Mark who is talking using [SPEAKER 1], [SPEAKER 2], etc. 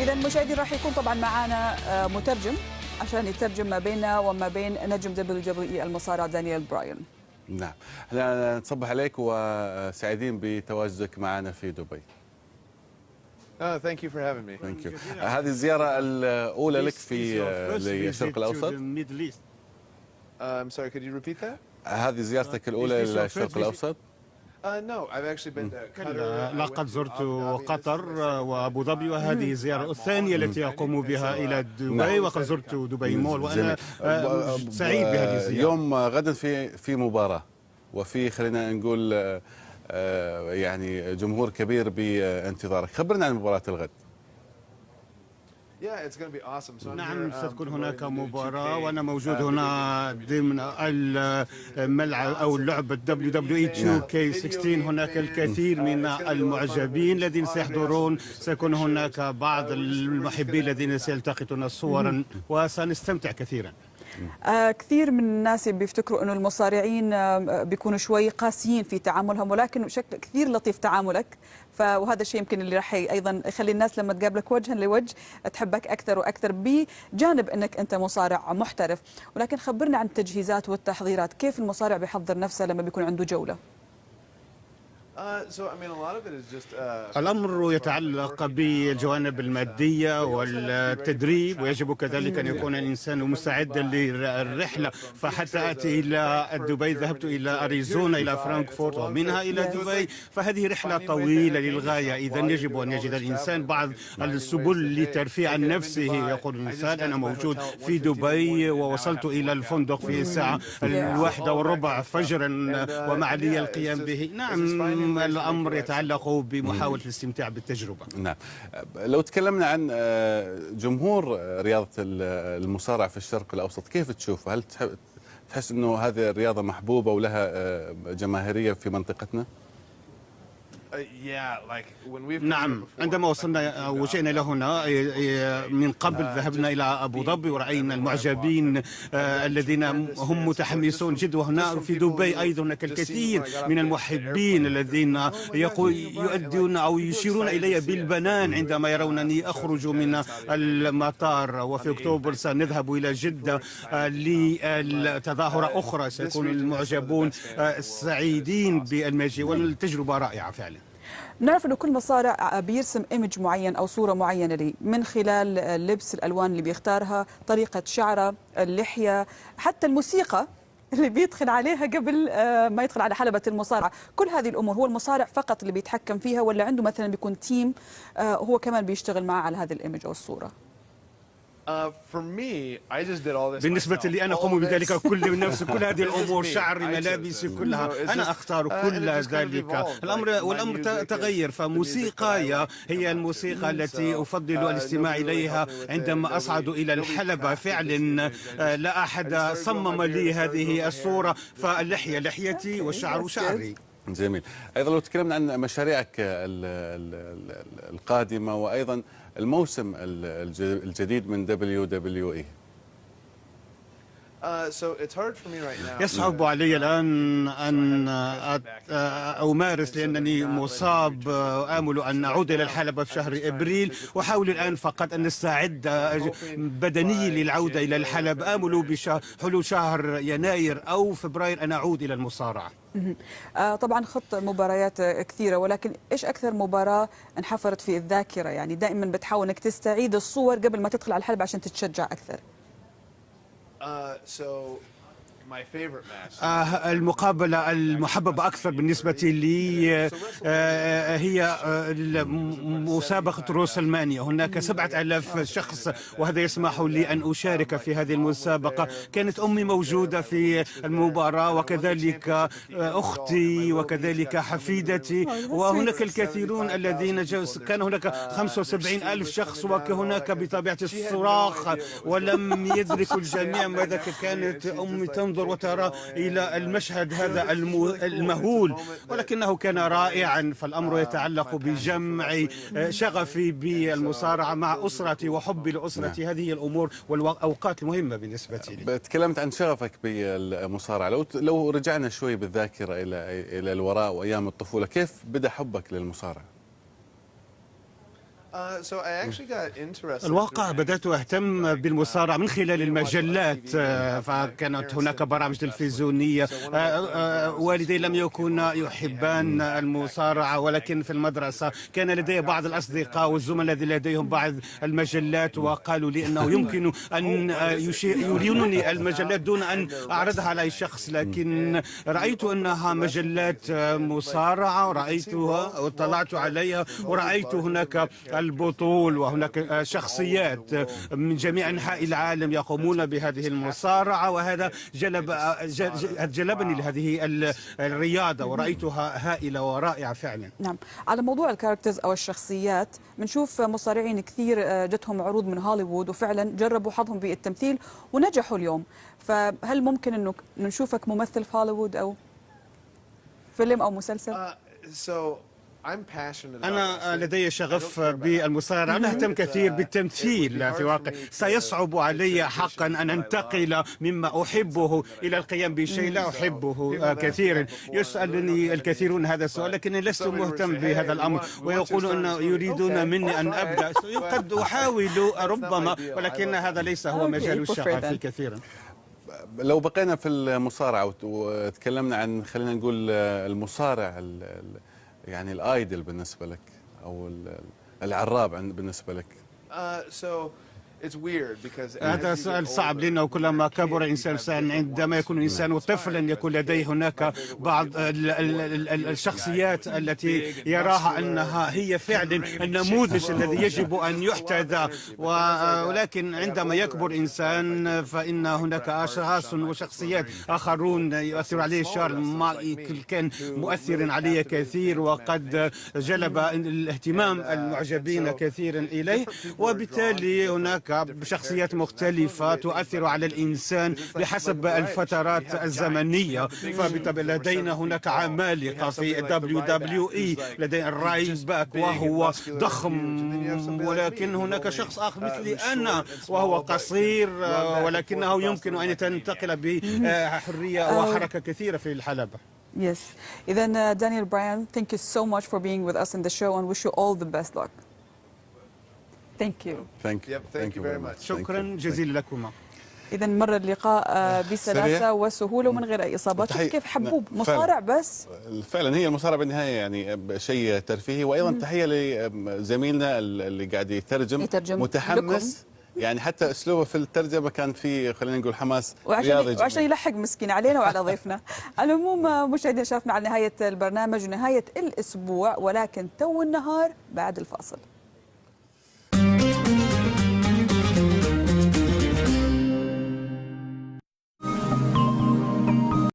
[SPEAKER 1] إذا مشاهدي راح يكون طبعا معنا مترجم عشان يترجم ما بيننا وما بين نجم WWE المصارع دانيال براين.
[SPEAKER 2] نعم، احنا نصبح عليك وسعيدين بتواجدك معنا في دبي.
[SPEAKER 3] Thank you for having me.
[SPEAKER 2] Thank you. هذه الزيارة الأولى لك في للشرق الأوسط.
[SPEAKER 3] I'm sorry, could you repeat that?
[SPEAKER 2] هذه زيارتك الأولى للشرق الأوسط؟
[SPEAKER 3] No, I've actually been to Qatar.
[SPEAKER 4] لقد زرت قطر وأبو ظبي، وهذه الزيارة الثانية التي أقوم بها إلى دبي، وقد زرت دبي مول وأنا سعيد بهذه الزيارة.
[SPEAKER 2] يوم غدا في مباراة وفي خلينا نقول يعني جمهور كبير بانتظارك. خبرنا عن مباراة الغد.
[SPEAKER 4] نعم، ستكون هناك مباراة وأنا موجود هنا ضمن الملعب أو لعبة WWE 2K16. هناك الكثير من المعجبين الذين سيحضرون، سيكون هناك بعض المحبين الذين سيلتقطون صورا وسنستمتع كثيرا.
[SPEAKER 1] كثير من الناس بيفتكروا أنه المصارعين بيكونوا شوي قاسيين في تعاملهم، ولكن بشكل كثير لطيف تعاملك، وهذا الشيء يمكن اللي راح أيضا يخلي الناس لما تقابلك وجها لوجه تحبك أكثر وأكثر، بجانب أنك أنت مصارع محترف. ولكن خبرنا عن التجهيزات والتحضيرات، كيف المصارع بيحضر نفسه لما بيكون عنده جولة؟
[SPEAKER 4] الأمر يتعلق بالجوانب المادية والتدريب، ويجب كذلك أن يكون الإنسان مستعدا للرحلة. فحتى أتي إلى دبي ذهبت إلى أريزونا إلى فرانكفورت ومنها إلى دبي، فهذه رحلة طويلة للغاية. إذا يجب أن يجد الإنسان بعض السبل لترفيع عن نفسه. يقول الإنسان أنا موجود في دبي ووصلت إلى الفندق في الساعة 1:15 فجرا ومع لي القيام به. نعم، الأمر يتعلق بمحاولة الاستمتاع بالتجربة.
[SPEAKER 2] نعم، لو تكلمنا عن جمهور رياضة المصارعة في الشرق الأوسط، كيف تشوفه؟ هل تحس أنه هذه الرياضة محبوبة ولها جماهيرية في منطقتنا؟
[SPEAKER 4] نعم، عندما وصلنا وجئنا لهنا من قبل ذهبنا إلى أبو ظبي ورأينا المعجبين الذين هم متحمسون جدا، وهنا في دبي أيضا هناك الكثير من المحبين الذين يؤدون أو يشيرون إلي بالبنان عندما يرونني أخرج من المطار. وفي أكتوبر سنذهب إلى جدة لتظاهرة أخرى، سيكون المعجبون سعيدين بالمجيء والتجربة رائعة فعلا.
[SPEAKER 1] نعرف أنه كل مصارع بيرسم إيمج معين أو صورة معينة لي من خلال لبس الألوان اللي بيختارها، طريقة شعره، اللحية، حتى الموسيقى اللي بيدخل عليها قبل ما يدخل على حلبة المصارعة. كل هذه الأمور هو المصارع فقط اللي بيتحكم فيها، ولا عنده مثلا بيكون تيم هو كمان بيشتغل معه على هذا الإيمج أو الصورة؟
[SPEAKER 4] بالنسبة لي أنا أقوم بذلك كل من نفسي، كل هذه الأمور، شعري، ملابسي، كلها أنا أختار كل ذلك. والأمر تغير. فموسيقاي هي الموسيقى التي أفضل الاستماع إليها عندما أصعد إلى الحلبة. فعلا لا أحد صمم لي هذه الصورة، فاللحية لحيتي والشعر شعري.
[SPEAKER 2] جميل. أيضا لو تكلمنا عن مشاريعك القادمة وأيضا الموسم الجديد من WWE.
[SPEAKER 4] يصعب علي الآن أن أمارس لأنني مصاب. آمل أن أعود إلى الحلبة في شهر إبريل، وأحاول الآن فقط أن نستعد بدنيا للعودة إلى الحلب. آمل بحلول شهر يناير أو فبراير أن أعود إلى المصارعة.
[SPEAKER 1] طبعا خط مباريات كثيرة، ولكن إيش أكثر مباراة انحفرت في الذاكرة؟ يعني دائما بتحاول أنك تستعيد الصور قبل ما تدخل على الحلبة عشان تتشجع أكثر.
[SPEAKER 4] المقابلة المحببة أكثر بالنسبة لي هي مسابقة روسلمانيا. هناك 7000 شخص، وهذا يسمح لي أن أشارك في هذه المسابقة. كانت أمي موجودة في المباراة، وكذلك أختي، وكذلك حفيدتي، وهناك الكثيرون الذين كان هناك 75,000 شخص، وهناك بطبيعة الصراخ ولم يدرك الجميع ماذا. كانت أمي تنظر وترى إلى المشهد هذا المهول، ولكنه كان رائعا. فالأمر يتعلق بجمع شغفي بالمصارعة مع أسرتي وحبي لأسرتي. هذه هي الأمور والأوقات المهمة بالنسبة لي.
[SPEAKER 2] تكلمت عن شغفك بالمصارعة، لو رجعنا شوي بالذاكرة إلى الوراء وأيام الطفولة، كيف بدأ حبك للمصارعة؟
[SPEAKER 3] So I actually got interested.
[SPEAKER 4] الواقع بدأت أهتم بالمصارعة من خلال المجلات، فكانت هناك برامج تلفزيونية. والدي لم يكونا يحبان المصارعة، ولكن في المدرسة كان لدي بعض الأصدقاء والزملاء الذين لديهم بعض المجلات، وقالوا لي أنه يمكن أن يرينني المجلات دون أن أعرضها على أي شخص، لكن رأيت أنها مجلات مصارعة، ورأيتها واطلعت عليها، ورأيت هناك البطول وهناك شخصيات من جميع أنحاء العالم يقومون بهذه المصارعة، وهذا جلبني لهذه الرياضة، ورأيتها هائلة ورائعة فعلا.
[SPEAKER 1] نعم، على موضوع الكاركترز أو الشخصيات، بنشوف مصارعين كثير جتهم عروض من هوليوود وفعلا جربوا حظهم بالتمثيل ونجحوا اليوم، فهل ممكن أنه نشوفك ممثل في هوليوود أو فيلم أو مسلسل؟
[SPEAKER 4] أنا لدي شغف بالمصارعة، أنا أهتم كثير بالتمثيل. في واقع سيصعب علي حقا أن أنتقل مما أحبه إلى القيام بشيء لا أحبه كثيرا. يسألني الكثيرون هذا السؤال، لكني لست مهتم بهذا الأمر، ويقولون أن يريدون مني أن أبدأ. قد أحاول ربما، ولكن هذا ليس هو مجال شغفي كثيرا.
[SPEAKER 2] لو بقينا في المصارعة وتكلمنا عن، خلينا نقول، المصارع يعني الايدل بالنسبه لك، او العراب بالنسبه لك.
[SPEAKER 4] هذا سؤال صعب، لأنه كلما كبر الإنسان، عندما يكون الإنسان طفلا يكون لديه هناك بعض الشخصيات التي يراها أنها هي فعلا النموذج الذي يجب أن يحتذى، ولكن عندما يكبر الإنسان فإن هناك أشخاص وشخصيات آخرون يؤثر عليه. شارل مايكل كان مؤثرا علي كثير، وقد جلب الاهتمام المعجبين كثيرا إليه، وبالتالي هناك بشخصيات مختلفة تؤثر على الإنسان بحسب الفترات الزمنية. فبالتالي لدينا هناك عمالقة في WWE، لدينا الراي باك وهو ضخم، ولكن هناك شخص آخر مثلي أنا وهو قصير، ولكنه يمكن أن ينتقل بحرية وحركة كثيرة في الحلبة.
[SPEAKER 1] Yes. إذن Daniel Bryan, thank you so much for being with us in the show and wish you all the best luck. Thank you.
[SPEAKER 3] Thank you very much.
[SPEAKER 4] شكرا جزيلا لكما.
[SPEAKER 1] إذا مر اللقاء بسلاسة وسهولة ومن غير أي إصابات. شوف كيف حبوب مصارع بس.
[SPEAKER 2] فعلا هي المصارعة بالنهاية يعني شيء ترفيهي، وأيضا تحية لزميلنا اللي قاعد يترجم متحمس لكم. يعني حتى أسلوبه في الترجمة كان فيه، خلينا نقول، حماس رياضي،
[SPEAKER 1] وعشان يلحق مسكين علينا وعلى ضيفنا. على العموم مشاهدينا، شافنا على نهاية البرنامج ونهاية الأسبوع، ولكن تو النهار بعد الفاصل.